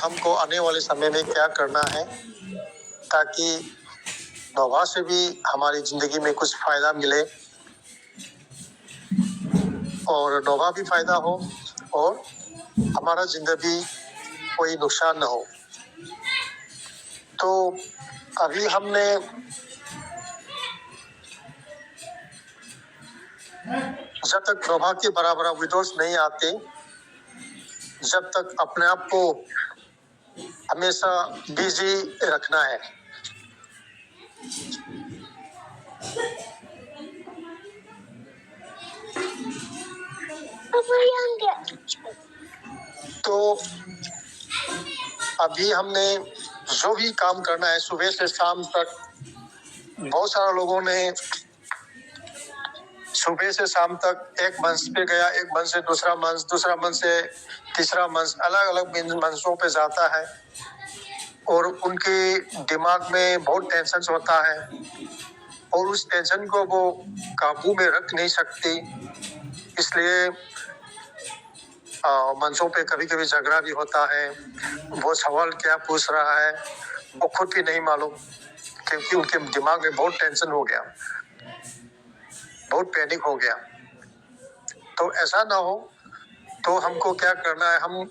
हमको आने वाले समय में क्या करना है ताकि नोभा से भी हमारी जिंदगी में कुछ फायदा मिले और नोभा भी फायदा हो और हमारा जिंदगी कोई नुकसान न हो। तो अभी हमने जब तक नोभा के बराबर विंडोज नहीं आते, जब तक अपने आप को हमेशा बिजी रखना है। तो अभी हमने जो भी काम करना है सुबह से शाम तक, बहुत सारे लोगों ने सुबह से शाम तक एक मंच पे गया, एक मंच से दूसरा मंच, दूसरा मंच से तीसरा मंच, अलग अलग मंचों पे जाता है और उनके दिमाग में बहुत टेंशन होता है और उस टेंशन को वो काबू में रख नहीं सकती, इसलिए मंचों पे कभी कभी झगड़ा भी होता है। वो सवाल क्या पूछ रहा है वो खुद भी नहीं मालूम, क्योंकि उनके दिमाग में बहुत टेंशन हो गया, बहुत पैनिक हो गया। तो ऐसा ना हो, तो हमको क्या करना है, हम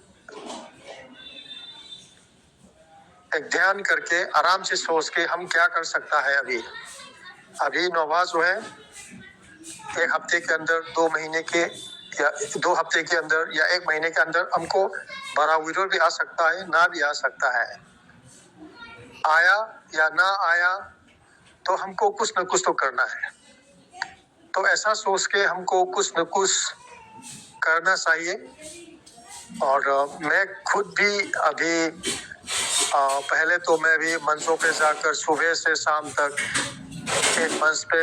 एक ध्यान करके आराम से सोच के हम क्या कर सकता है। अभी नोभा जो है 1 हफ्ते के अंदर, 2 महीने के या 2 हफ्ते के अंदर या 1 महीने के अंदर हमको बड़ा विड्रॉल भी आ सकता है, ना भी आ सकता है। आया या ना आया तो हमको कुछ न कुछ तो करना है। तो ऐसा सोच के हमको कुछ न कुछ करना चाहिए। और मैं खुद भी अभी पहले तो मैं भी मंचों पे जाकर सुबह से शाम तक एक मंच पे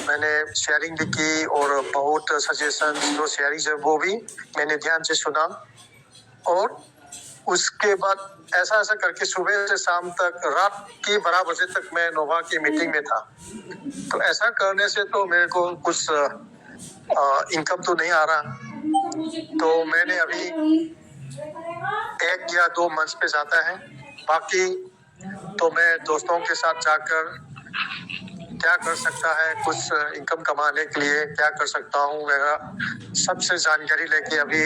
मैंने शेयरिंग भी की और बहुत सजेशन जो शेयरिंग है वो भी मैंने ध्यान से सुना। और उसके बाद ऐसा करके सुबह से शाम तक, रात की 12 बजे तक मैं नोभा की मीटिंग में था। तो ऐसा करने से तो मेरे को कुछ इनकम तो नहीं आ रहा, तो मैंने अभी 1 या 2 मंच पे जाता है, बाकी तो मैं दोस्तों के साथ जाकर क्या कर सकता है, कुछ इनकम कमाने के लिए क्या कर सकता हूँ, मेरा सबसे जानकारी लेके अभी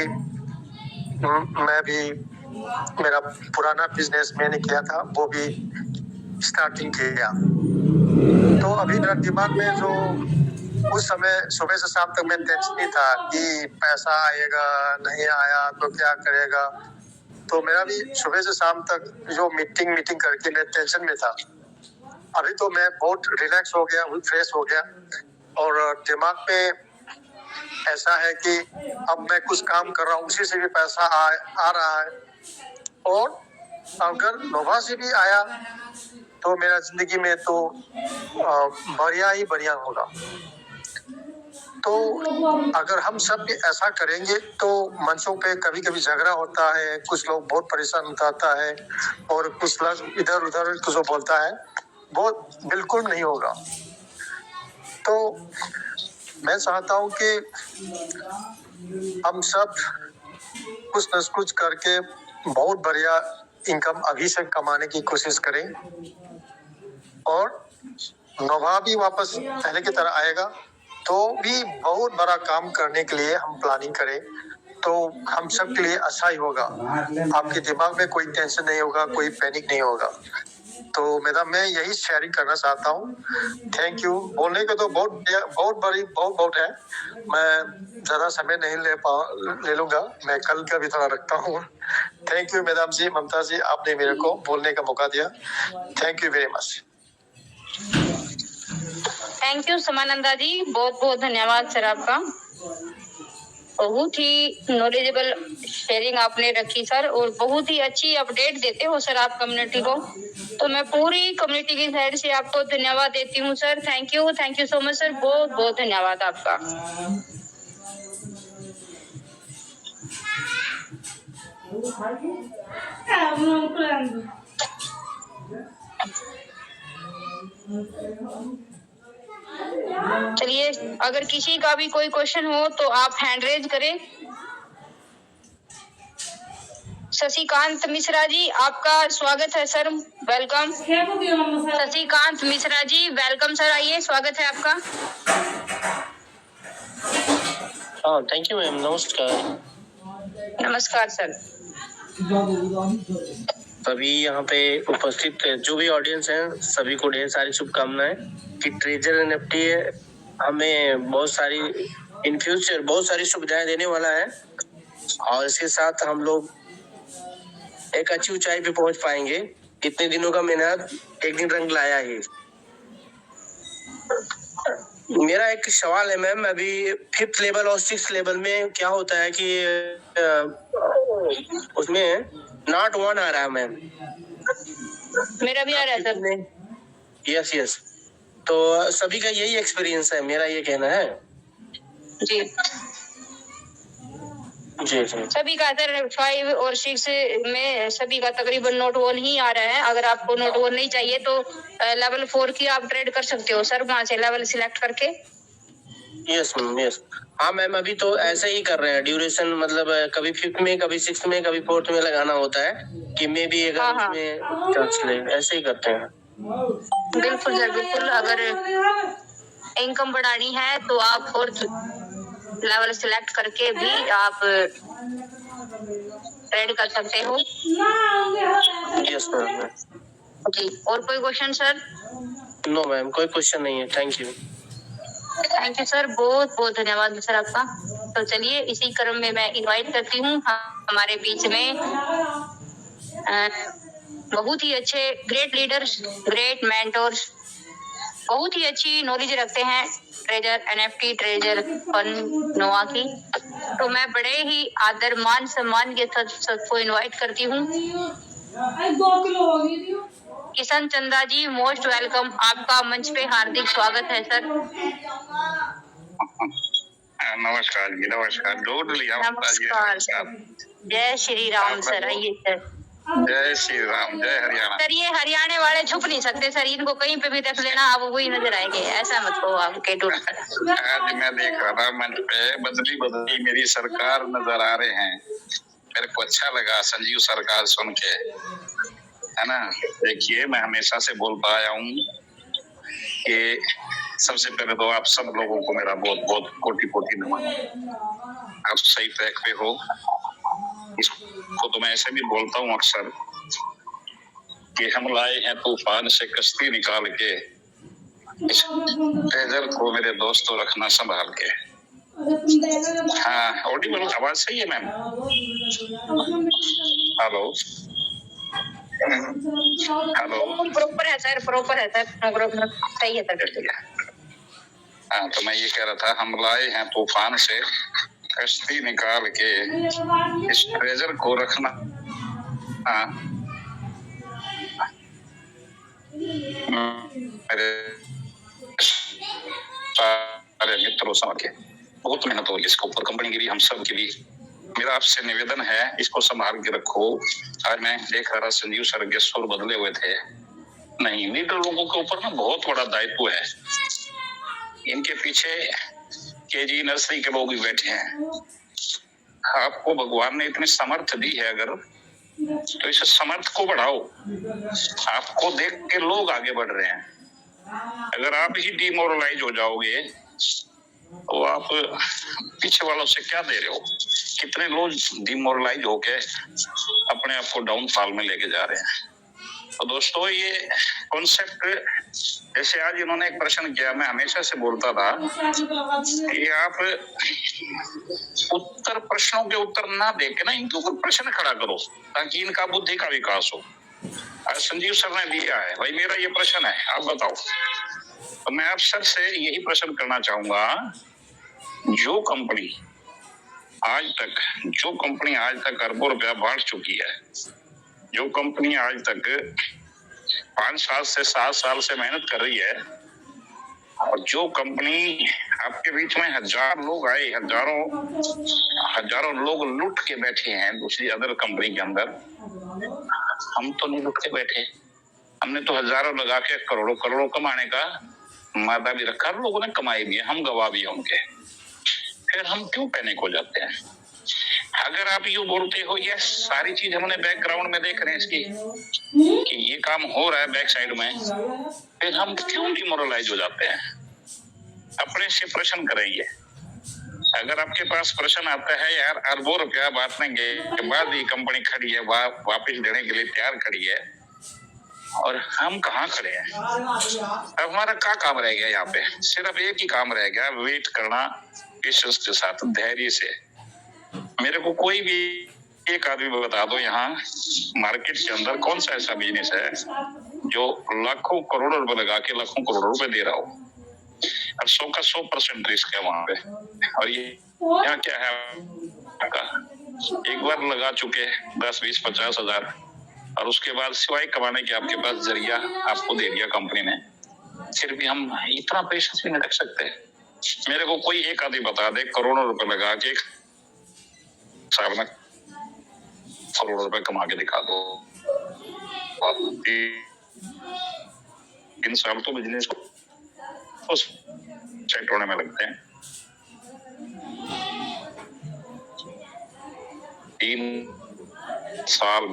मैं भी मेरा पुराना बिजनेस मैंने किया था वो भी स्टार्टिंग किया। तो अभी मेरा दिमाग में जो उस समय सुबह से शाम तक मैं टेंशन नहीं था कि पैसा आएगा नहीं आया तो क्या करेगा, तो मेरा भी सुबह से शाम तक जो मीटिंग करके मैं टेंशन में था। अभी तो मैं बहुत रिलैक्स हो गया, फ्रेश हो गया और दिमाग में ऐसा है कि अब मैं कुछ काम कर रहा हूँ उसी से भी पैसा आ रहा है, और अगर नोभा से भी आया तो मेरा जिंदगी में तो बढ़िया ही बढ़िया होगा। तो अगर हम सब भी ऐसा करेंगे तो मंचों पे कभी कभी झगड़ा होता है, कुछ लोग बहुत परेशान होता है और कुछ लोग इधर उधर कुछ बोलता है, वो बिल्कुल नहीं होगा। तो मैं चाहता हूँ कि हम सब कुछ न कुछ करके बहुत बढ़िया इनकम अभी से कमाने की कोशिश करें और नोभा भी वापस पहले की तरह आएगा तो भी बहुत बड़ा काम करने के लिए हम प्लानिंग करें तो हम सब के लिए अच्छा ही होगा। आपके दिमाग में कोई टेंशन नहीं होगा, कोई पैनिक नहीं होगा। तो मैडम मैं यही शेयरिंग करना चाहता हूँ। Thank you. बोलने को तो बहुत है, मैं ज़्यादा समय नहीं ले लूँगा, मैं कल का भी थोड़ा रखता हूँ। Thank you madam ji, Mamata ji, आपने मेरे को बोलने का मौका दिया। Thank you very much. Thank you Samananda ji, बहुत बहुत धन्यवाद सर आपका। बहुत ही नॉलेजेबल शेयरिंग आपने रखी सर, और बहुत ही अच्छी अपडेट देते हो सर आप कम्युनिटी को। तो मैं पूरी कम्युनिटी की साइड से आपको धन्यवाद देती हूँ sir. Thank you so much sir, बहुत बहुत धन्यवाद आपका। चलिए, अगर किसी का भी कोई क्वेश्चन हो तो आप हैंड रेज करें। शशिकांत मिश्रा जी, आपका स्वागत है sir, welcome. Shashikant Mishra ji, welcome sir, आइए, स्वागत है आपका। हाँ, थैंक यू मैम, नमस्कार। नमस्कार सर। सभी यहाँ पे उपस्थित जो भी ऑडियंस हैं सभी को ढेर सारी शुभकामनाएं कि ट्रेजर एनएफटी हमें बहुत सारी इन फ्यूचर बहुत सारी सुविधाएं देने वाला है और इसके साथ हम लोग एक अच्छी ऊंचाई पे पहुंच पाएंगे। इतने दिनों का मेहनत एक दिन रंग लाया ही। मेरा एक सवाल है मैम, अभी 5th लेवल और 6th लेवल में क्या होता है कि उसमें नॉट 1 आ रहा है मैम। मेरा भी आ रहा है सर। यस, तो सभी का यही एक्सपीरियंस है, मेरा ये कहना है। जी जी सभी का सर 5 और 6 में सभी का तकरीबन नोट 1 ही आ रहा है। अगर आपको नोट 1 नहीं चाहिए तो लेवल 4 की आप ट्रेड कर सकते हो सर, वहां से लेवल सिलेक्ट करके। Yes ma'am, yes. हाँ मैम, अभी तो ऐसे ही कर रहे हैं ड्यूरेशन, मतलब कभी 5th में, कभी 6th में, कभी 4th में लगाना होता है कि मे भी अगर उसमें चांस ले, ऐसे ही करते हैं। बिल्कुल सर, बिल्कुल। अगर इनकम बढ़ानी है तो आप 4th लेवल सिलेक्ट करके भी आप ट्रेड कर सकते हो। Yes ma'am. जी, और कोई क्वेश्चन सर? नो मैम, कोई क्वेश्चन नहीं है। थैंक यू सर, बहुत बहुत धन्यवाद सर आपका। तो चलिए, इसी क्रम में मैं इनवाइट करती हूँ हमारे बीच में बहुत ही अच्छे ग्रेट लीडर्स, ग्रेट मेंटोर्स, बहुत ही अच्छी नॉलेज रखते हैं ट्रेजर एनएफटी, ट्रेजर फंड नोवा की। तो मैं बड़े ही आदर मान सम्मान के साथ सबको इनवाइट करती हूँ। 2 किलो होगी। किशन चंदा जी, मोस्ट वेलकम, आपका मंच पे हार्दिक स्वागत है सर। नमस्कार जी, नमस्कार। नमस्कार, जय श्री राम सर, आइए सर। जय श्री राम, जय हरियाणा। सर, ये हरियाणा वाले छुप नहीं सकते सर, इनको कहीं पे भी देख लेना आप वही नजर आएंगे, ऐसा मत कहो आपके टूट। आज मैं देख रहा था मंच पे बदली मेरी सरकार नजर आ रहे हैं। मेरे को अच्छा लगा संजीव सरकार सुन के, है ना। देखिए, मैं हमेशा से बोलता आया हूँ कि सबसे पहले तो आप सब लोगों को मेरा बहुत बहुत कोटि कोटि नमन। आप सही ट्रैक पे हो। इसको तो मैं ऐसे भी बोलता हूँ अक्सर कि हम लाए हैं तूफान से कश्ती निकाल के, इस ट्रेजर को मेरे दोस्तों रखना संभाल के। हाँ, ऑडिबल आवाज सही है मैम? हेलो हेलो, प्रॉपर है सर, प्रॉपर है सर, सही है सर। हाँ, तो मैं ये कह रहा था, हम लाए हैं तूफान से कश्ती निकाल के, इस ट्रेजर को रखना मेरे सारे मित्रों समझ के। बहुत मेहनत होगी इसके ऊपर, कंपनी की भी, हम सब की भी। मेरा आपसे निवेदन है, इसको संभाल के रखो। आज मैं देख रहा संजीव सर के सुर बदले हुए थे। नहीं, लीडर लोगों के ऊपर ना बहुत बड़ा दायित्व है। इनके पीछे केजी नर्सरी के लोग भी बैठे हैं। आपको भगवान ने इतनी समर्थ दी है, अगर तो इस समर्थ को बढ़ाओ। आपको देख के लोग आगे बढ़ रहे हैं। अगर आप ही डिमोरलाइज हो जाओगे तो आप पीछे वालों से क्या दे रहे हो? कितने लोग डिमोरलाइज होके अपने आप को डाउनफॉल में लेके जा रहे हैं। तो दोस्तों, ये कॉन्सेप्ट, जैसे आज इन्होंने एक प्रश्न किया, मैं हमेशा से बोलता था कि आप उत्तर, प्रश्नों के उत्तर ना देके ना इनके ऊपर प्रश्न खड़ा करो ताकि इनका बुद्धि का विकास हो। आज संजीव सर ने दिया है, भाई मेरा ये प्रश्न है, आप बताओ। तो मैं आप सर से यही प्रश्न करना चाहूंगा, जो कंपनी आज तक अरबों रुपया बांट चुकी है, जो कंपनी आज तक 5 साल से 7 साल से मेहनत कर रही है, और जो कंपनी आपके बीच में हजार लोग आए, हजारों लोग लुट के बैठे हैं दूसरी अदर कंपनी के अंदर, हम तो नहीं लुट के बैठे। हमने तो हजारों लगा के करोड़ों कमाने का मादा भी रखा, लोगों ने कमाई भी है, हम गवाह भी हैं उनके। फिर हम क्यों पैनिक हो जाते हैं? अगर आप यूं बोलते हो ये सारी चीज हमने बैकग्राउंड में देख रहे हैं इसकी कि ये काम हो रहा है बैक साइड में, फिर हम क्यों डिमोरलाइज हो जाते हैं? अपने से प्रश्न करेंगे। अगर आपके पास प्रश्न आता है यार अरबों रुपया बांटने के बाद ये कंपनी खड़ी है, वापिस देने के लिए तैयार खड़ी है, और हम कहाँ खड़े हैं? अब हमारा क्या काम रह गया यहाँ पे? सिर्फ एक ही काम रह गया, वेट करना पेशेंस के साथ, धैर्य से। मेरे को कोई भी एक आदमी बता दो यहाँ मार्केट के अंदर कौन सा ऐसा बिजनेस है जो लाखों करोड़ों रुपए लगा के लाखों करोड़ों रुपए दे रहा हो, और 100 का 100% रिस्क है वहां पे। और ये यहाँ क्या है आपका, एक बार लगा चुके 10, 20, 50 हजार, और उसके बाद सिवाय कमाने के आपके पास जरिया आपको दे दिया कंपनी ने, फिर भी हम इतना पेशेंस भी नहीं रख सकते। मेरे को कोई एक आदमी बता दे करोड़ों रुपए लगा के एक साल में करोड़ों रुपए कमा के दिखा दो। 3 साल तो बिजनेस को सेट होने में लगते हैं। 3 साल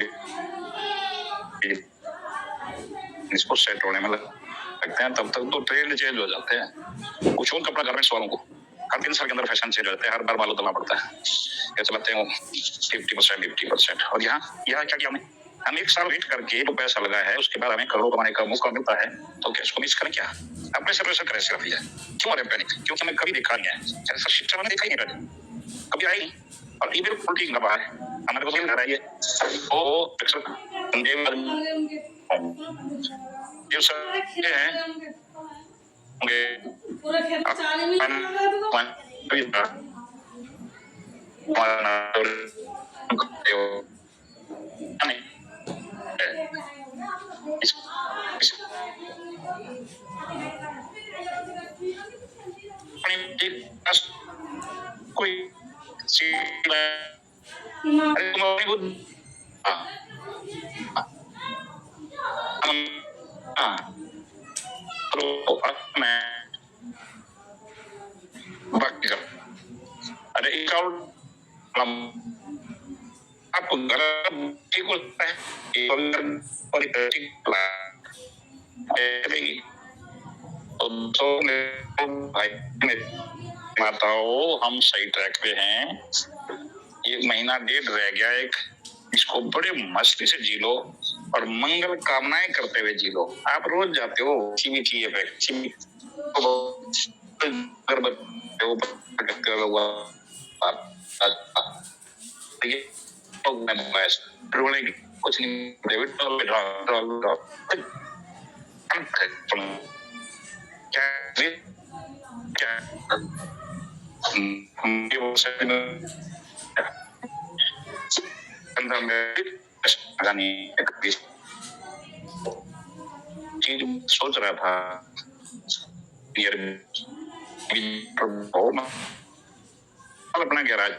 इसको सेट होने में लगते हैं, तब तक तो ट्रेंड चेंज हो जाते हैं। कुछ उन कपड़ा गारमेंट्स वालों को हर 3 साल के अंदर फैशन चेंज हो जाता है, हर बार मालूम करना पड़ता है, ये चलाते हैं 50%। और यहाँ क्या किया हम 1 साल वेट करके जो पैसा लगा है उसके बाद हमें करोड़ कमाने का मौका मिलता है, तो क्या इसको मिस करें? क्या अपने से प्रेशर करें सिर्फ ये क्यों रहे पैनिक? क्योंकि हमें कभी देखा नहीं है, ऐसा सिस्टम हमने देखा ही नहीं पहले, कभी आई नहीं। और ये बिल्कुल ठीक लगा है, हमारे को मिल रहा है ये वो ये सब है पूरा खेत चारे में कोई अरे आपको ठीक होता है माताओं, हम सही ट्रैक पे हैं। 1 महीना 1.5 रह गया, एक इसको बड़े मस्ती से जी लो और मंगल कामनाएं करते हुए जी लो। आप रोज जाते हो CBT पे, कुछ नहीं चीज सोच रहा था अपना गैराज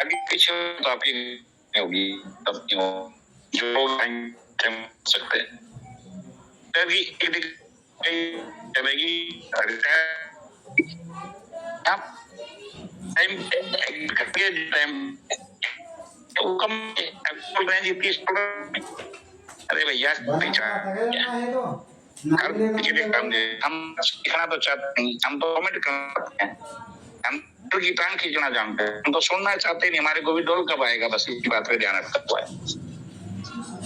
आगे पीछे होगी तब क्यों जो सकते हैं चलेगी अरे भैया हम सीखना तो चाहते हैं, हम तो कमेंट करते हैं, हम की टांग खींचना जानते हैं, हम तो सुनना चाहते नहीं, हमारे को भी डोल कब आएगा, बस इसी बात पे ध्यान रखता हुआ है।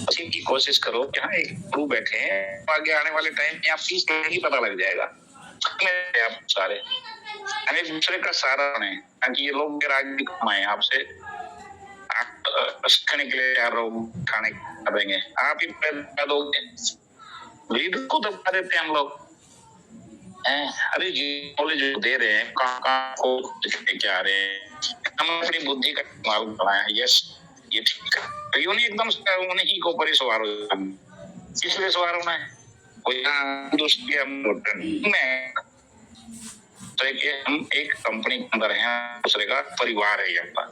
इसी की कोशिश करो कि हाँ एक गुरु बैठे हैं, आगे आने वाले टाइम में आप फीस नहीं पता लग जाएगा। आप सारे हम एक दूसरे का सहारा बने ताकि ये लोग आगे कमाए, आपसे सीखने के लिए यार खाने देंगे, आप ही पैदा दोगे, लीडर को दबा देते हैं हम लोग। अरे जी नॉलेज दे रहे हैं, कहाँ क्या रहे हैं, हम अपनी बुद्धि का इस्तेमाल बनाया। यस ये ठीक है, यूं नहीं एकदम उन्हीं को ऊपर ही सवार हो, इसलिए सवार होना है कोई दूसरी हम में, तो हम एक कंपनी के अंदर हैं, दूसरे का परिवार है, ये अपना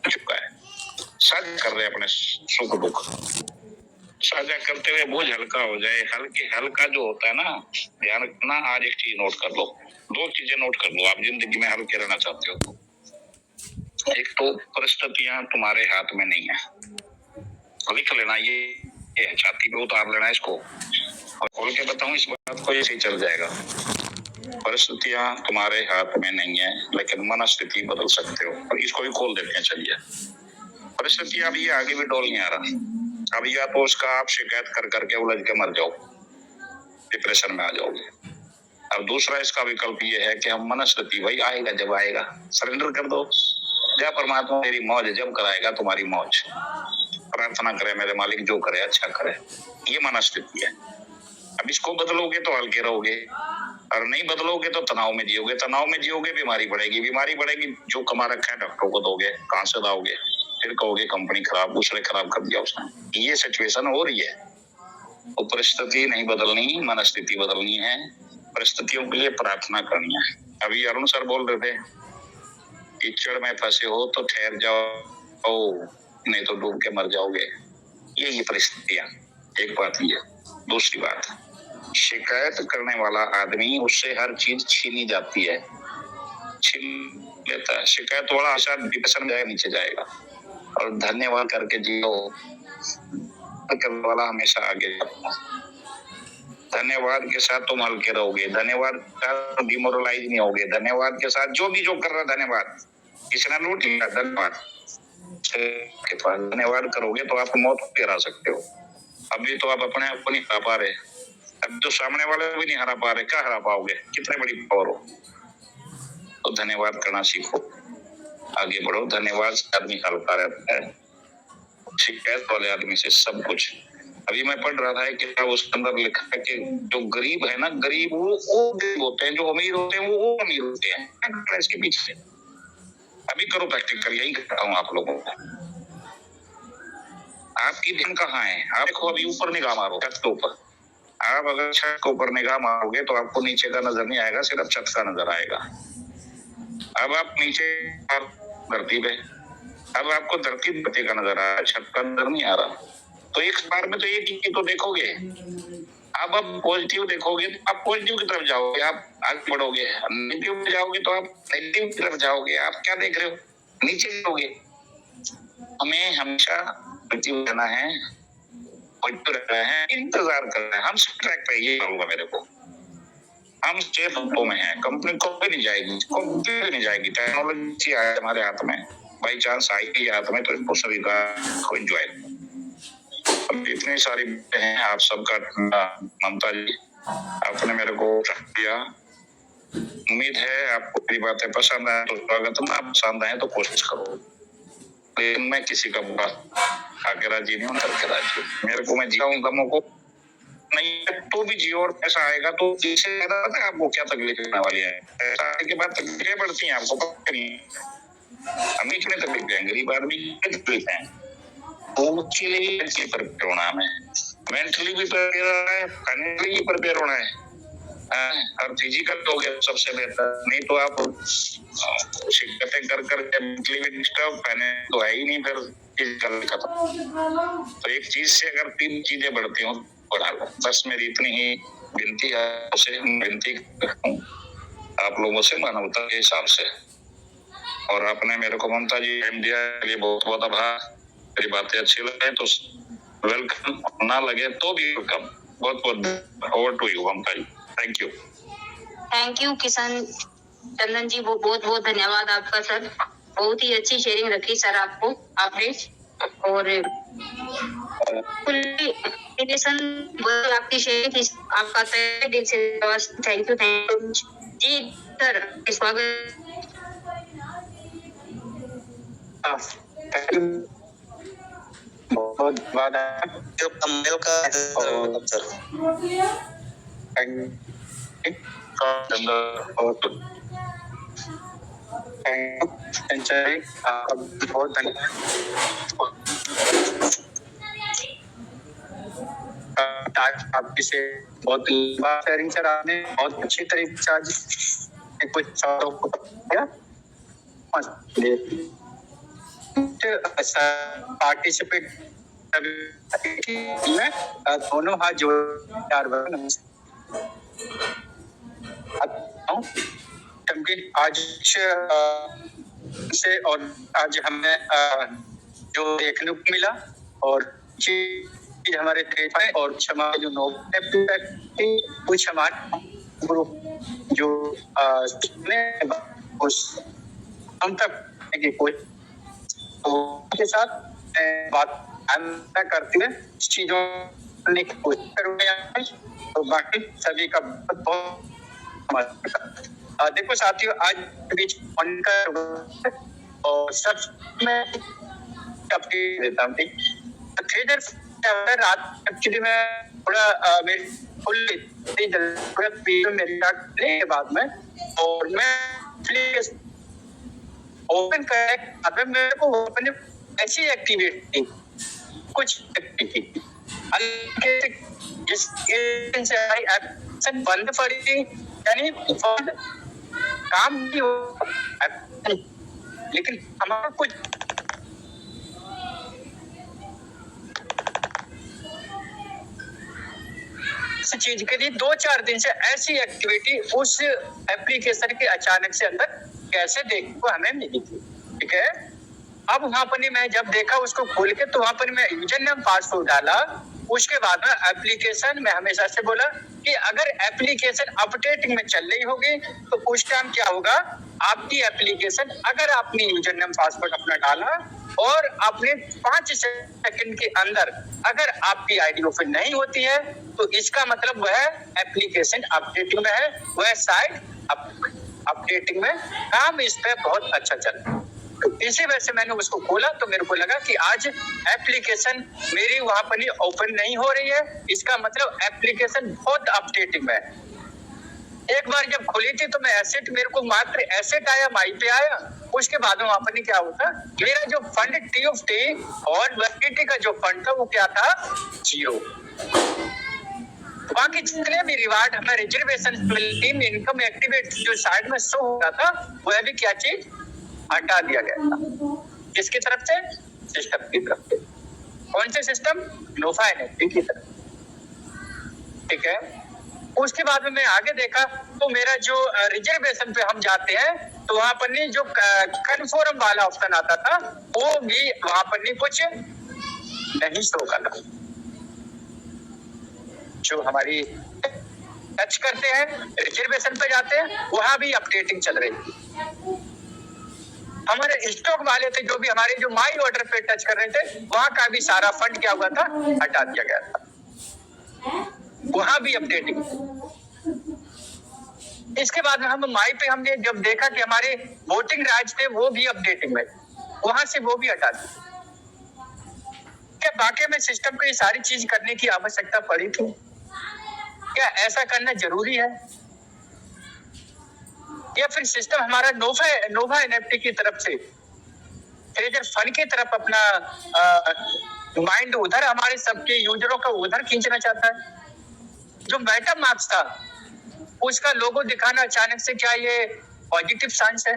चुका है, साझा कर रहे हैं अपने सुख दुख। साझा करते हुए बोझ हल्का हो जाए। हल्का जो होता है ना, ध्यान रखना। आज एक चीज नोट कर लो, 2 चीजें नोट कर लो, आप जिंदगी में हल्के रहना चाहते हो तो। एक तो परिस्थितियां तुम्हारे हाथ में नहीं है, लिख लेना, ये छाती पे उतार लेना इसको, और खोल के बताऊं इस बात को, ऐसे ही चल जाएगा। परिस्थितियां तुम्हारे हाथ में नहीं है, लेकिन मनस्थिति बदल सकते हो। और इसको भी खोल देते हैं, चलिए। परिस्थितियां अभी आगे भी डोल नहीं आ रहा, अब या तो उसका आप शिकायत कर करके उलझ के मर जाओ, डिप्रेशन में आ जाओगे। अब दूसरा इसका विकल्प ये है कि हम मनस्थिति, वही आएगा जब आएगा, सरेंडर कर दो। जय परमात्मा मेरी मौज जब कराएगा तुम्हारी मौज, प्रार्थना करे मेरे मालिक जो करे अच्छा करे, ये मनस्थिति है। अब इसको बदलोगे तो हल्के रहोगे, और नहीं बदलोगे तो तनाव में जियोगे। तनाव में जियोगे बीमारी बढ़ेगी। जो कमा रखा है डॉक्टर को दोगे, कहां से लाओगे? फिर कहोगे कंपनी खराब, दूसरे खराब कर दिया उसने। ये सिचुएशन हो रही है। तो परिस्थिति नहीं बदलनी, मनस्थिति बदलनी है। परिस्थितियों के लिए प्रार्थना करनी है। अभी अरुण सर बोल रहे थे, कीचड़ में फंसे हो तो ठहर जाओ, नहीं तो डूब के मर जाओगे। ये परिस्थितियां, एक बात ये। दूसरी बात, शिकायत करने वाला आदमी, उससे हर चीज छीनी जाती है, छीन लेता है। शिकायत वाला हमेशा डिप्रेशन में नीचे जाएगा, और धन्यवाद करके जियो करने वाला हमेशा आगे जाता है। धन्यवाद के साथ तुम हल्के रहोगे, धन्यवाद का डिमोरलाइज नहीं होगे, धन्यवाद के साथ जो भी जो कर रहा धन्यवाद, किसने लूट लिया धन्यवाद के पास धन्यवाद करोगे तो आप मौत को हरा सकते हो। अभी तो आप अपने आप को नहीं हरा पा रहे, अब तो सामने वाले भी नहीं हरा पा रहे, क्या हरा पाओगे? कितने बड़ी पावर हो। तो धन्यवाद करना सीखो, आगे बढ़ो। धन्यवाद से आदमी हल्का रहता है, शिकायत वाले आदमी से सब कुछ। अभी मैं पढ़ रहा था कि उसके अंदर लिखा है कि जो गरीब है ना, गरीब वो गरीब होते हैं, जो अमीर होते हैं वो अमीर होते हैं। इसके पीछे अभी करो प्रैक्टिकल, यही कहता हूँ आप लोगों को। आपकी ध्यान कहाँ है? आप देखो, अभी ऊपर निगाह मारो, छत के ऊपर। आप अगर छत के ऊपर निगाह मारोगे तो आपको नीचे का नजर नहीं आएगा, सिर्फ छत का नजर आएगा। अब आप नीचे धरती पे, अब आपको धरती का नजर आ रहा है, छत का नजर नहीं आ रहा। तो एक बार में तो एक ही तो देखोगे। अब आप पॉजिटिव देखोगे तो आप पॉजिटिव की तरफ जाओगे, आप आगे बढ़ोगे। नेगेटिव में जाओगे तो आप नेगेटिव की तरफ जाओगे। आप क्या देख रहे हो? नीचे जाओगे। हमें हमेशा पॉजिटिव रहना है, पॉजिटिव रहना है, इंतजार करना है। हम ट्रैक पे, ये मालूम है मेरे को। हम सेफ हाथों में हैं, कंपनी को भी नहीं जाएगी, कंपनी भी नहीं जाएगी। टेक्नोलॉजी आया हमारे हाथ में, बाई चांस आई है हाथ में, तो इसको सभी का को एंजॉय। इतनी सारी हैं, आप सबका ममता जी, आपने मेरे को दिया। उम्मीद है आपको मेरी बातें पसंद आए तो स्वागत, ना पसंद आए तो कोशिश करो। लेकिन मैं किसी का बुरा आके राजी नहीं हूँ, करके राजी। मेरे को, मैं जिया हूँ गमों को, नहीं तो भी जियो, और पैसा आएगा तो इससे ज्यादा पता है आपको क्या तकलीफ होने वाली है? पैसा आने के बाद तकलीफें बढ़ती हैं, आपको पता नहीं। हमें कितनी तकलीफ है, गरीब आदमी की तकलीफ है, वो उसके लिए प्रिपेयर होना है, मेंटली भी प्रिपेयर होना है, फाइनेंशियली भी प्रिपेयर होना है, और फिजिकल हो गया सबसे बेहतर। नहीं तो आप शिकायतें कर कर मेंटली भी डिस्टर्ब, फाइनेंशियल तो है ही नहीं, फिर फिजिकल खत्म। तो एक चीज से अगर 3 चीजें बढ़ती हो बढ़ा लो। बस मेरी इतनी ही विनती है, उसे विनती आप लोगों से मानवता के हिसाब से। और आपने मेरे को ममता जी टाइम दिया के लिए बहुत बहुत आभार। मेरी बातें अच्छी लगे तो वेलकम, ना लगे तो भी वेलकम। बहुत बहुत over to you Mamata ji, thank you. Thank you Kishan Chandan ji, वो बहुत बहुत धन्यवाद आपका सर। बहुत ही अच्छी शेयरिंग रखी सर आपको आपने, और आपकी शेयरिंग आपका तहे दिल से थैंक यू जी सर। स्वागत। बहुत धन्यवाद बहुत धन्यवाद। आपकी से बहुत शेयरिंग सर, आपने बहुत अच्छी तरीके से आज कुछ पार्टिसिपेट दोनों हाथ जोड़ क्योंकि आज से और आज हमें जो देखने को मिला और चीज हमारे ट्रेड और क्षमा जो कुछ हमारे ग्रुप जो उस हम तक कोई तो के साथ बात करते हैं चीजों की कोशिश करूंगा तो बाकी सभी का बहुत देखो साथियों आज बीच और सब मैं देता हूँ ठीक रात एक्चुअली मैं थोड़ा मेरी फुल मेरी के बाद में और मैं ओपन कर मेरे को अपने ऐसी एक्टिविटी कुछ बंद पड़ी थी यानी काम भी हो लेकिन हमारा कुछ चीज के लिए 2-4 दिन से ऐसी एक्टिविटी उस एप्लीकेशन के अचानक से अंदर कैसे देखने को हमें मिली थी। ठीक है, अब वहां पर मैं जब देखा उसको खोल के तो वहां पर मैं यूजर नेम पासवर्ड डाला। उसके बाद में एप्लीकेशन में हमेशा से बोला कि अगर एप्लीकेशन अपडेटिंग में चल रही होगी तो उस टाइम क्या होगा, आपकी एप्लीकेशन अगर आपने यूजर नेम पासवर्ड अपना डाला और आपने 5 सेकंड के अंदर अगर आपकी आईडी ओपन नहीं होती है तो इसका मतलब वह एप्लीकेशन अपडेटिंग में है, वह साइट अपडेटिंग में काम इस पे बहुत अच्छा चल रहा है। तो इसी वजह से मैंने उसको खोला तो मेरे को लगा कि आज एप्लीकेशन मेरी वहां पर ओपन नहीं हो रही है, इसका मतलब एप्लीकेशन बहुत अपडेटिंग में है। एक बार जब खुली थी तो मैं एसेट मेरे को मात्र एसेट आया, माई पे आया। उसके बाद वहां पर क्या होता, मेरा जो फंड टी ऑफ टी और वैलिडिटी का जो फंड था वो क्या था, 0। बाकी जितने भी रिवार्ड हमें रिजर्वेशन इनकम एक्टिवेट जो साइड में शो हो रहा था वह भी क्या चीज हटा दिया गया था। किसकी तरफ से, सिस्टम की तरफ से। कौन से सिस्टम, नोफा एनएफटी की तरफ। ठीक है, उसके बाद में मैं आगे देखा तो मेरा जो रिजर्वेशन पे हम जाते हैं तो वहां पर नहीं जो कन्फर्म वाला ऑप्शन आता था वो भी वहां पर नहीं कुछ नहीं शो करता। जो हमारी टच करते हैं रिजर्वेशन पे जाते हैं वहां भी अपडेटिंग चल रही थी। हमारे स्टॉक वाले थे जो भी हमारे जो माई ऑर्डर पे टच कर रहे थे वहां का भी सारा फंड क्या हुआ था, हटा दिया गया था, वहां भी अपडेटिंग। इसके बाद हम माई पे हमने जब देखा कि हमारे वोटिंग राइट्स थे वो भी अपडेटिंग में, वहां से वो भी हटा दिया। क्या वाकई में सिस्टम को ये सारी चीज करने की आवश्यकता पड़ी थी? क्या ऐसा करना जरूरी है? या फिर सिस्टम हमारा नोवा एनएफटी की तरफ से ट्रेजर फंड की तरफ अपना माइंड उधर हमारे सबके यूजरों का उधर खींचना चाहता है? जो मेटा मार्क्स था उसका लोगो दिखाना अचानक से क्या ये पॉजिटिव साइंस है?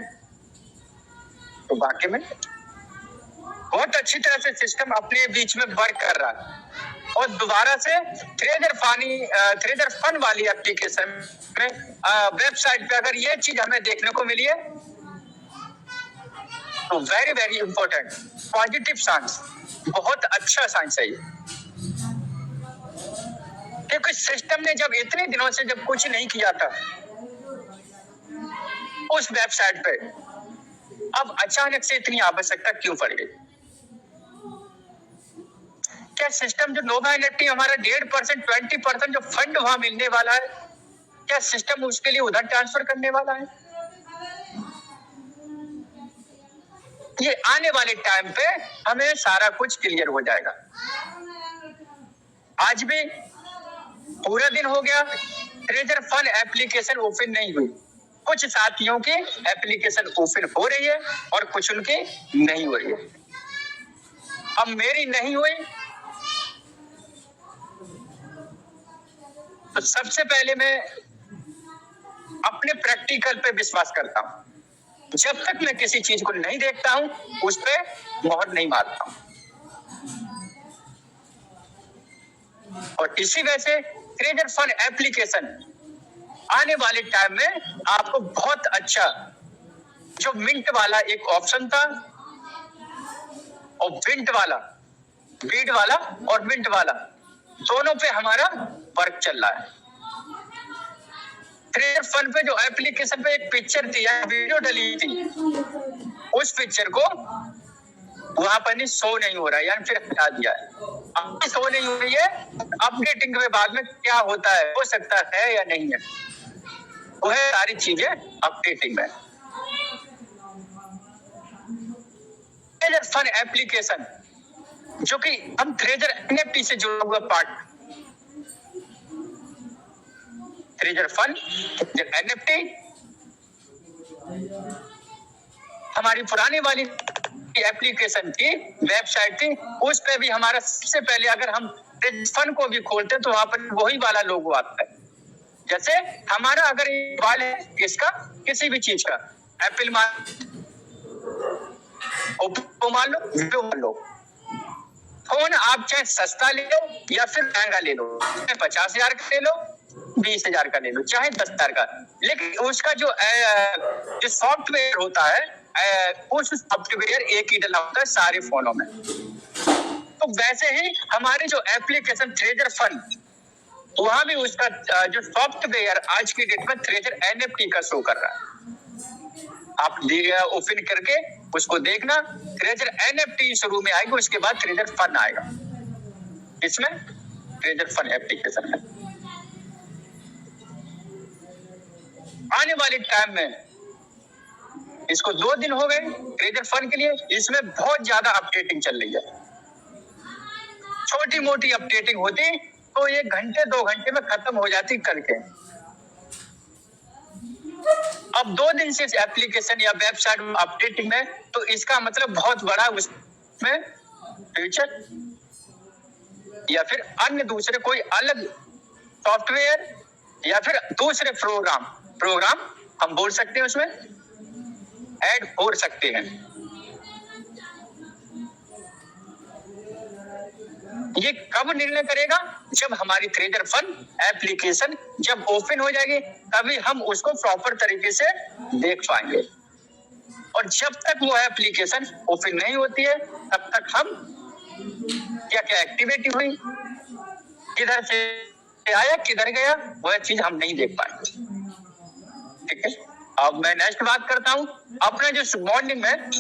तो वाकई में बहुत अच्छी तरह से सिस्टम अपने बीच में वर्क कर रहा है और दोबारा से ट्रेजर फंड वाली एप्लीकेशन में वेबसाइट पे अगर ये चीज हमें देखने को मिली है तो very very important positive science, बहुत अच्छा साइंस है ये। क्योंकि सिस्टम ने जब इतने दिनों से जब कुछ नहीं किया था उस वेबसाइट पे, अब अचानक से इतनी आवश्यकता क्यों पड़ गई? क्या सिस्टम जो नोवा एनएफटी हमारा 1.5% 20% जो फंड वहां मिलने वाला है, क्या सिस्टम उसके लिए उधर ट्रांसफर करने वाला है? ये आने वाले टाइम पे हमें सारा कुछ क्लियर हो जाएगा। आज भी पूरा दिन हो गया ट्रेजर फंड एप्लीकेशन ओपन नहीं हुई। कुछ साथियों की एप्लीकेशन ओपन हो रही है और कुछ उनकी नहीं हो रही है। अब मेरी नहीं हुई तो सबसे पहले मैं अपने प्रैक्टिकल पे विश्वास करता हूं। जब तक मैं किसी चीज को नहीं देखता हूं उस पे मोहर नहीं मारता हूं। और इसी वजह से ट्रेजर फंड एप्लीकेशन आने वाले टाइम में आपको बहुत अच्छा, जो मिंट वाला एक ऑप्शन था और बीड वाला और मिंट वाला, दोनों पे हमारा वर्क चल रहा है। ट्रेजर फंड पे जो एप्लीकेशन पे एक पिक्चर थी या वीडियो डली थी, उस पिक्चर को वहां पर नहीं शो नहीं हो रहा है, यानी फिर हटा दिया है। अब शो नहीं हो रही है, अपडेटिंग के बाद में क्या होता है, हो सकता है या नहीं है, वह सारी चीजें अपडेटिंग में। ट्रेजर फंड एप्लीकेशन जो कि हम ट्रेजर एनएफटी से जुड़ा हुआ पार्ट, ट्रेजर फंड एनएफटी हमारी पुरानी वाली एप्लीकेशन थी, वेबसाइट थी, उस पे भी हमारा सबसे पहले अगर हम फंड को भी खोलते तो वहां पर वही वाला लोगो आता है। जैसे हमारा अगर वाल है किसका, किसी भी चीज का, एप्पल मान लो, वीडियो मान लो, फोन आप चाहे सस्ता ले लो या फिर महंगा ले लो, 50,000 का ले लो, 20,000 का ले लो, चाहे 10,000 का, लेकिन उसका जो सॉफ्टवेयर होता है, उस सॉफ्टवेयर एक ही डला होता है सारे फोनों में। तो वैसे ही हमारे जो एप्लीकेशन ट्रेजर फंड, वहां भी उसका जो सॉफ्टवेयर आज की डेट में ट्रेजर एनएफटी का शो कर रहा है। आप ओपन करके उसको देखना, ट्रेजर एनएफटी शुरू में आएगी, उसके बाद ट्रेजर फंड आएगा। इसमें ट्रेजर फंड एप्लीकेशन है। आने वाले टाइम में इसको 2 दिन हो गए ट्रेजर फंड के लिए, इसमें बहुत ज्यादा अपडेटिंग चल रही है। छोटी मोटी अपडेटिंग होती तो 1 घंटे 2 घंटे में खत्म हो जाती करके। अब 2 दिन से एप्लीकेशन या वेबसाइट अपडेटिंग में, तो इसका मतलब बहुत बड़ा उसमें फीचर या फिर अन्य दूसरे कोई अलग सॉफ्टवेयर या फिर दूसरे प्रोग्राम हम बोल सकते हैं, उसमें ऐड हो सकते हैं। ये कब निर्णय करेगा, जब हमारी ट्रेजर फंड एप्लीकेशन जब ओपन हो जाएगी, तभी हम उसको प्रॉपर तरीके से देख पाएंगे। और जब तक वो एप्लीकेशन ओपन नहीं होती है, तब तक हम क्या क्या एक्टिविटी हुई, किधर से आया किधर गया, वह चीज हम नहीं देख पाएंगे। ठीक है, अब मैं नेक्स्ट बात करता हूं। अपना जो मॉर्निंग में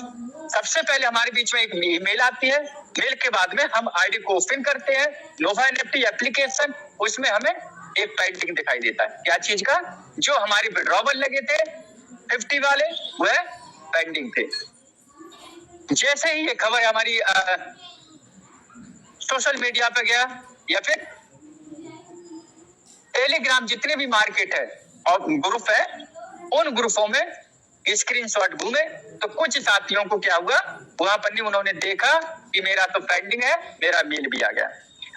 सबसे पहले हमारे बीच में एक ईमेल आती है, मेल के बाद में हम आईडी को ओपन करते हैं, नोवा एनएफटी एप्लीकेशन, उसमें हमें एक पेंडिंग दिखाई देता है। क्या चीज का, जो हमारी विड्रॉवल लगे थे 50 वाले, वह पेंडिंग थे। जैसे ही ये खबर हमारी सोशल मीडिया पे गया या फिर टेलीग्राम, जितने भी मार्केट है और ग्रुप है, उन ग्रुपों में स्क्रीनशॉट घूमे, तो कुछ साथियों को क्या हुआ, वहां पर नहीं, उन्होंने देखा कि मेरा तो पेंडिंग है, मेरा मेल भी आ गया।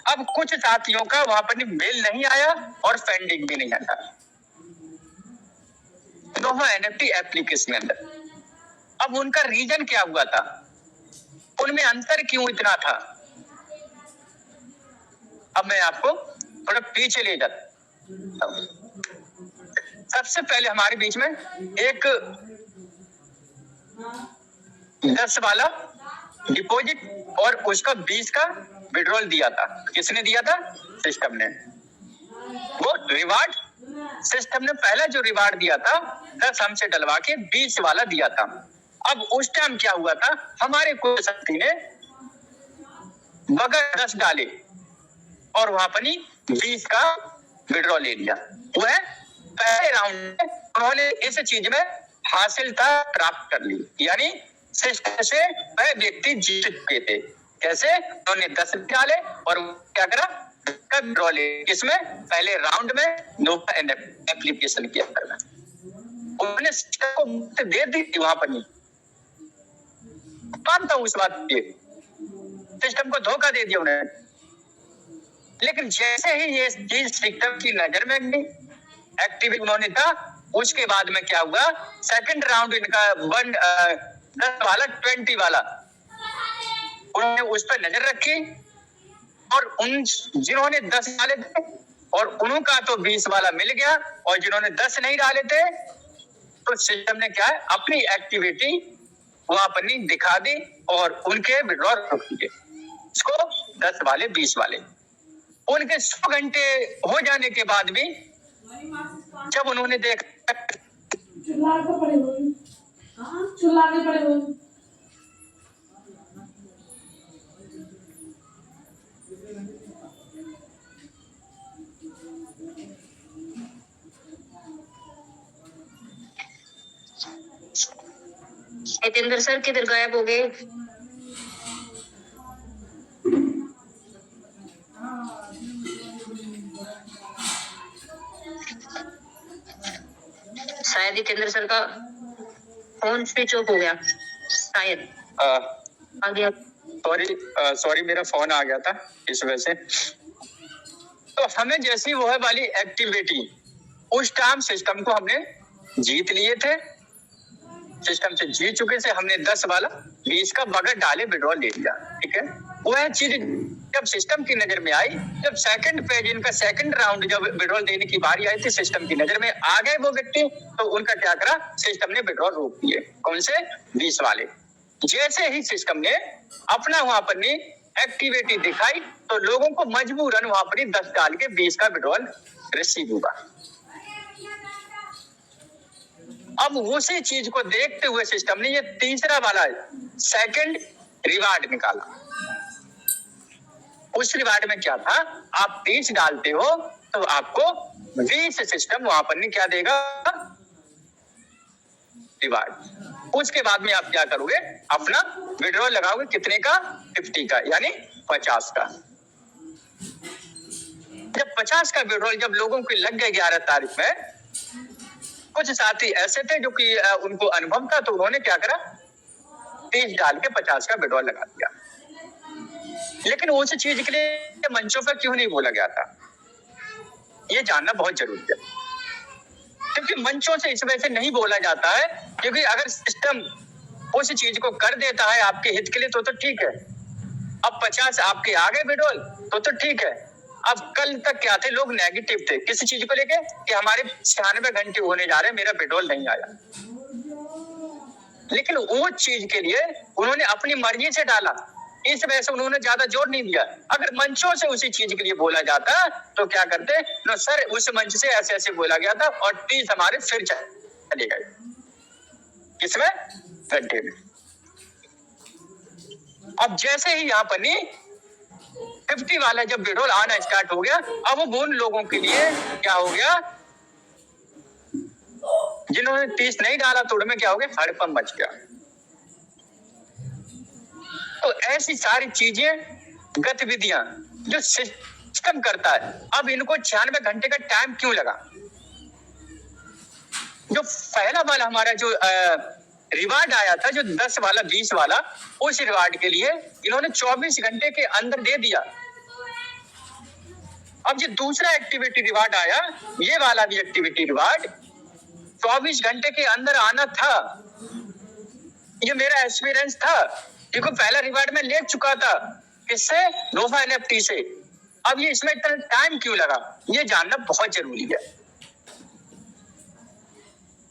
अब कुछ साथियों का वहां पर नहीं मेल नहीं आया और पेंडिंग भी नहीं आया नोवा एनएफटी एप्लीकेशन के अंदर। अब उनका रीजन क्या हुआ था, उनमें अंतर क्यों इतना था, अब मैं आपको थोड़ा पीछे ले जाता। सबसे पहले हमारे बीच में एक 10 वाला डिपॉजिट और उसका 20 का विड्रॉल दिया था। किसने दिया था, सिस्टम ने। वो रिवार्ड सिस्टम ने पहला जो रिवार्ड दिया था 10 हमसे डलवा के 20 वाला दिया था। अब उस टाइम क्या हुआ था, हमारे कोई साथी ने बगैर 10 डाले और वहां पर 20 का विड्रॉल ले लिया। वह पहले राउंड में उन्होंने इस चीज में हासिलता प्राप्त कर ली, यानी सिस्टम से वह व्यक्ति जीत चुके थे। कैसे, उन्होंने 10 डाले और क्या करा, विड्रॉल ले। इसमें पहले राउंड में नोवा एप्लीकेशन के अंदर में उन्होंने सिस्टम को दे दी थी। वहां पर नहीं मानता हूं उस बात पे, सिस्टम को धोखा दे दिया उन्होंने। लेकिन जैसे ही ये चीज सिस्टम की नजर में गई, एक्टिव उन्होंने था, उसके बाद में क्या हुआ, सेकंड राउंड इनका 10 वाला 20 वाला, उन्होंने उस पर नजर रखी और उन जिन्होंने 10 डाले थे और उन्हों का तो 20 वाला मिल गया, और जिन्होंने 10 नहीं डाले थे तो सिस्टम ने क्या है अपनी एक्टिविटी वहां पर नहीं दिखा दी और उनके विड्रॉल रोक दिए। इसको 10 वाले 20 वाले उनके 100 घंटे हो जाने के बाद भी जब उन्होंने देखा चुला के पड़े हुए, हाँ चुला के पड़े हुए। हितेंद्र सर किधर गायब हो गए? शायद हितेंद्र सर का फोन स्विच ऑफ हो गया शायद। आ गया। सॉरी मेरा फोन आ गया था इस वजह से। तो हमें जैसी वो है वाली एक्टिविटी उस टाइम सिस्टम को हमने जीत लिए थे, सिस्टम से जीत चुके से हमने 10 वाला 20 का बगैर डाले विड्रॉल ले लिया। ठीक है, वह चीज जब सिस्टम की नजर में आई, जब सेकंड पेज इनका सेकंड राउंड जब विड्रॉल देने की बारी आई थी, सिस्टम की नजर में आ गए वो व्यक्ति, तो उनका क्या करा, सिस्टम ने विड्रॉल रोक दिए। कौन से? 20 वाले। जैसे ही सिस्टम ने अपना वहां पर नहीं एक्टिविटी दिखाई तो लोगों को मजबूरन वहां पर 10 डाल के 20 का विड्रॉल रिसीव हुआ। अब उसी चीज को देखते हुए सिस्टम ने ये तीसरा वाला सेकंड रिवार्ड निकाला। उस रिवार्ड में क्या था, आप 30 डालते हो तो आपको 20 सिस्टम वहां पर नहीं क्या देगा, रिवार्ड। उसके बाद में आप क्या करोगे, अपना विड्रॉल लगाओगे कितने का, 50 का, यानी 50 का। जब 50 का विड्रॉल जब लोगों के लग गए 11 तारीख में, कुछ साथी ऐसे थे जो कि उनको अनुभव था, तो उन्होंने क्या करा, 30 डाल के 50 का विड्रॉल लगा दिया। लेकिन उस चीज के लिए मंचों पर क्यों नहीं बोला गया था, ये जानना बहुत जरूरी है। क्योंकि मंचों से इस वजह से नहीं बोला जाता है क्योंकि अगर सिस्टम उस चीज को कर देता है आपके हित के लिए तो ठीक है। अब 50 आपके आ गए विड्रॉल तो ठीक है। अब कल तक क्या थे, लोग नेगेटिव थे किसी चीज को लेके कि हमारे 96 घंटे होने जा रहे हैं, मेरा विड्रॉल नहीं आया। लेकिन वो चीज के लिए उन्होंने अपनी मर्जी से डाला, इस वजह से उन्होंने ज्यादा जोर नहीं दिया। अगर मंचों से उसी चीज के लिए बोला जाता तो क्या करते, नो सर उस मंच से ऐसे ऐसे बोला गया था और 30 हमारे फिर चले गए, किसमें, घंटे में। अब जैसे ही यहाँ पर नहीं 50 वाला जब विड्रॉल आना स्टार्ट हो गया, अब उन लोगों के लिए क्या हो गया, जिन्होंने 30 नहीं डाला तो उनमें क्या हो गया, हड़कंप मच गया। तो ऐसी सारी चीजें, गतिविधियां जो सिस्टम करता है, अब इनको 96 घंटे का टाइम क्यों लगा। जो पहला वाला हमारा जो रिवार्ड आया था, जो 10 वाला 20 वाला, उस रिवार्ड के लिए इन्होंने 24 घंटे के अंदर दे दिया। अब जो दूसरा एक्टिविटी रिवार्ड आया, ये वाला भी एक्टिविटी रिवार्ड 24 घंटे के अंदर आना था। ये मेरा एक्सपीरियंस था क्योंकि पहला रिवार्ड में ले चुका था, किससे, नोवा एनएफटी से। अब ये इसमें इतना टाइम क्यों लगा, ये जानना बहुत जरूरी है।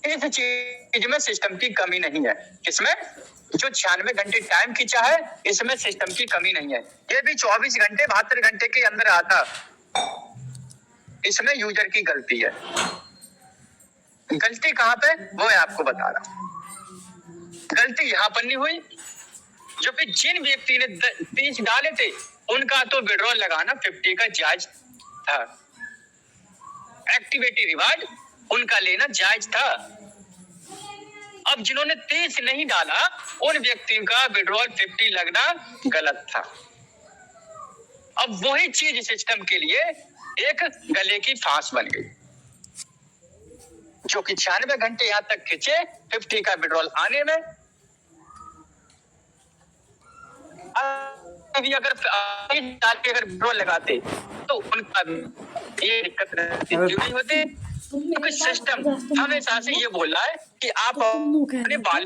इस चीज में सिस्टम की कमी नहीं है, किसमें, जो 96 घंटे टाइम खींचा है इसमें सिस्टम की कमी नहीं है। ये भी 24 घंटे 72 घंटे के अंदर आता, इसमें यूजर की गलती है। गलती कहां पे, वो मैं आपको बता रहा हूं। गलती यहां पर नहीं हुई, जो कि जिन व्यक्ति ने 30 डाले थे उनका तो विड्रॉल लगाना 50 का जायज था, एक्टिविटी रिवार्ड उनका लेना जायज था। अब जिन्होंने 30 नहीं डाला उन व्यक्तियों का विड्रॉल 50 लगना गलत था। अब वही चीज सिस्टम के लिए एक गले की फांस बन गई, जो कि 96 घंटे यहां तक खींचे 50 का विड्रॉल आने में। अभी अगर विड्रॉल लगाते तो उनका ये दिक्कत नहीं होती, क्योंकि सिस्टम हमेशा से ये बोल रहा है कि आप अपने बाल